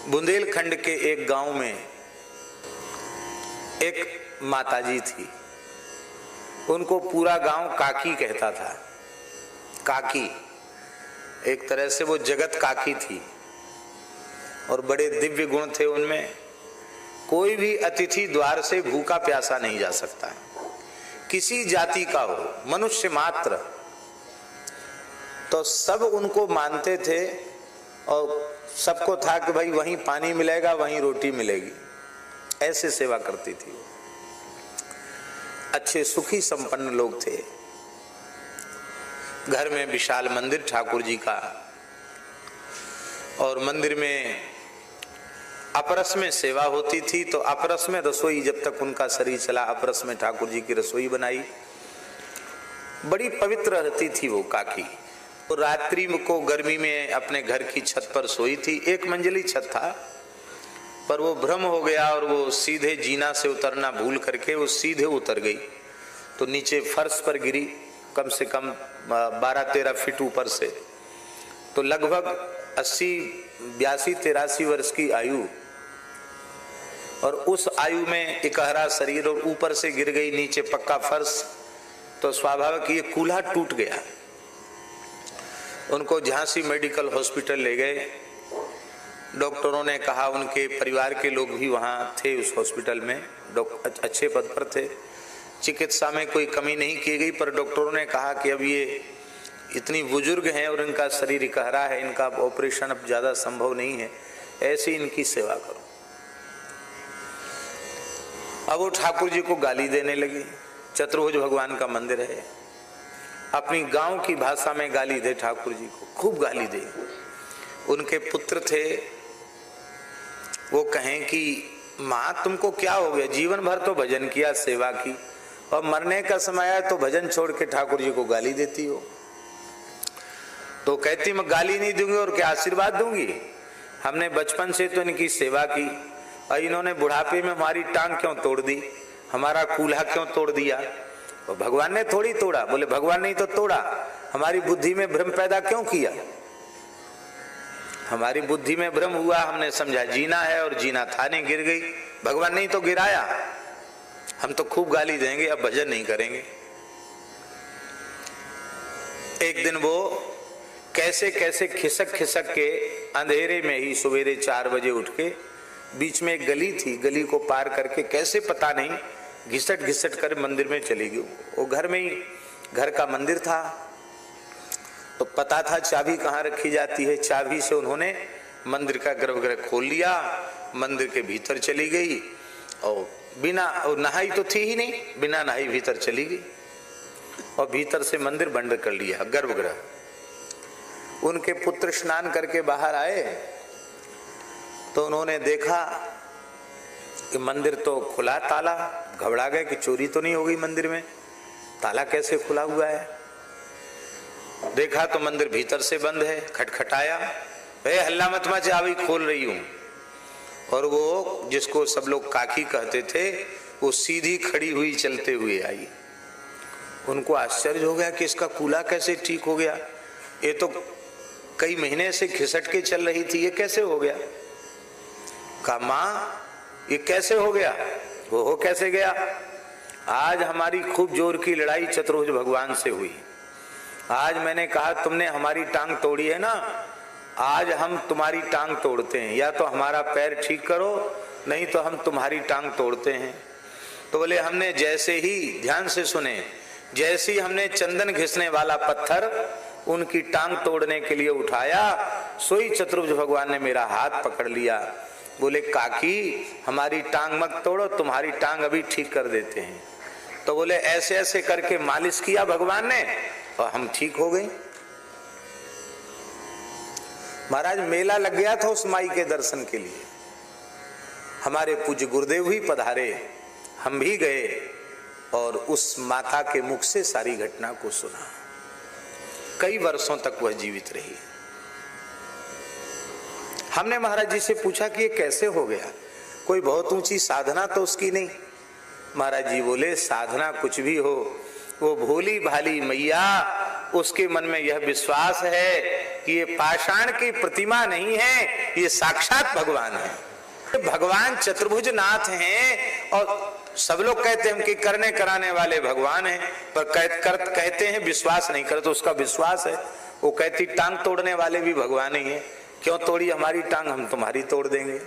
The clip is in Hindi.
बुंदेलखंड के एक गांव में एक माताजी थी। उनको पूरा गांव काकी कहता था। काकी, एक तरह से वो जगत काकी थी और बड़े दिव्य गुण थे उनमें। कोई भी अतिथि द्वार से भूखा प्यासा नहीं जा सकता, किसी जाति का हो, मनुष्य मात्र, तो सब उनको मानते थे और सबको था कि भाई वहीं पानी मिलेगा, वहीं रोटी मिलेगी। ऐसे सेवा करती थी। अच्छे सुखी संपन्न लोग थे। घर में विशाल मंदिर ठाकुर जी का, और मंदिर में अपरस में सेवा होती थी, तो अपरस में रसोई, जब तक उनका शरीर चला अपरस में ठाकुर जी की रसोई बनाई। बड़ी पवित्र रहती थी वो काकी। तो रात्रि को गर्मी में अपने घर की छत पर सोई थी। एक मंजिली छत था, पर वो भ्रम हो गया और वो सीधे जीना से उतरना भूल करके वो सीधे उतर गई, तो नीचे फर्श पर गिरी, कम से कम 12-13 फीट ऊपर से। तो लगभग 82-83 वर्ष की आयु, और उस आयु में इकहरा शरीर, और ऊपर से गिर गई, नीचे पक्का फर्श, तो स्वाभाविक ये कूल्हा टूट गया। उनको झांसी मेडिकल हॉस्पिटल ले गए। डॉक्टरों ने कहा, उनके परिवार के लोग भी वहाँ थे उस हॉस्पिटल में, अच्छे पद पर थे, चिकित्सा में कोई कमी नहीं की गई, पर डॉक्टरों ने कहा कि अब ये इतनी बुजुर्ग हैं और इनका शरीर इकहरा है, इनका ऑपरेशन अब ज़्यादा संभव नहीं है, ऐसे इनकी सेवा करो। अब वो ठाकुर जी को गाली देने लगी। चतुर्भुज भगवान का मंदिर है, अपनी गांव की भाषा में गाली दे ठाकुर जी को, खूब गाली दे। उनके पुत्र थे, वो कहें कि माँ तुमको क्या हो गया, जीवन भर तो भजन किया, सेवा की, और मरने का समय आया तो भजन छोड़ के ठाकुर जी को गाली देती हो। तो कहती मैं गाली नहीं दूंगी और क्या आशीर्वाद दूंगी, हमने बचपन से तो इनकी सेवा की, और इन्होंने बुढ़ापे में हमारी टांग क्यों तोड़ दी, हमारा कूल्हा क्यों तोड़ दिया। तो भगवान ने थोड़ी तोड़ा। बोले भगवान नहीं तो तोड़ा, हमारी बुद्धि में भ्रम पैदा क्यों किया। हमारी बुद्धि में भ्रम हुआ, हमने समझा जीना है और जीना था नहीं, गिर गई। भगवान नहीं तो गिराया, हम तो खूब गाली देंगे, अब भजन नहीं करेंगे। एक दिन वो कैसे कैसे खिसक खिसक के अंधेरे में ही सवेरे 4 बजे उठ के, बीच में एक गली थी, गली को पार करके कैसे पता नहीं घिसट घिसट कर मंदिर में चली गई। वो घर में ही, घर का मंदिर था, तो पता था चाबी कहाँ रखी जाती है। चाबी से उन्होंने मंदिर का गर्भगृह खोल लिया, मंदिर के भीतर चली गई, और बिना नहाई तो थी ही नहीं, बिना नहाई भीतर चली गई, और भीतर से मंदिर बंद कर लिया, गर्भगृह। उनके पुत्र स्नान करके बाहर आए तो उन्होंने देखा कि मंदिर तो खुला, ताला। घबरा गए कि चोरी तो नहीं हो गई मंदिर में, ताला कैसे खुला हुआ है। देखा तो मंदिर भीतर से बंद है। खटखटाया, हल्ला मत मच, चाबी खोल रही हूं। और वो जिसको सब लोग काकी कहते थे, वो सीधी खड़ी हुई चलते हुए आई। उनको आश्चर्य हो गया कि इसका कूल्हा कैसे ठीक हो गया, ये तो कई महीने से खिसट के चल रही थी, ये कैसे हो गया। कहा माँ ये कैसे हो गया। वो हो कैसे गया, आज हमारी खूब जोर की लड़ाई चतुर्भुज भगवान से हुई। आज मैंने कहा तुमने हमारी टांग तोड़ी है ना, आज हम तुम्हारी टांग तोड़ते हैं, या तो हमारा पैर ठीक करो नहीं तो हम तुम्हारी टांग तोड़ते हैं। तो बोले हमने जैसे ही, ध्यान से सुने, जैसे ही हमने चंदन घिसने वाला पत्थर उनकी टांग तोड़ने के लिए उठाया, सोई चतुर्भुज भगवान ने मेरा हाथ पकड़ लिया। बोले काकी हमारी टांग मत तोड़ो, तुम्हारी टांग अभी ठीक कर देते हैं। तो बोले ऐसे ऐसे करके मालिश किया भगवान ने और हम ठीक हो गए। महाराज मेला लग गया था उस माई के दर्शन के लिए। हमारे पूज्य गुरुदेव भी पधारे, हम भी गए और उस माता के मुख से सारी घटना को सुना। कई वर्षों तक वह जीवित रही। हमने महाराज जी से पूछा कि ये कैसे हो गया, कोई बहुत ऊंची साधना तो उसकी नहीं। महाराज जी बोले साधना कुछ भी हो, वो भोली भाली मैया, उसके मन में यह विश्वास है कि ये पाषाण की प्रतिमा नहीं है, ये साक्षात भगवान है। भगवान चतुर्भुज नाथ हैं और सब लोग कहते हैं कि करने कराने वाले भगवान हैं, पर कहते हैं विश्वास नहीं करते। उसका विश्वास है। वो कहती टांग तोड़ने वाले भी भगवान ही है। क्यों तोड़ी हमारी टांग, हम तुम्हारी तोड़ देंगे।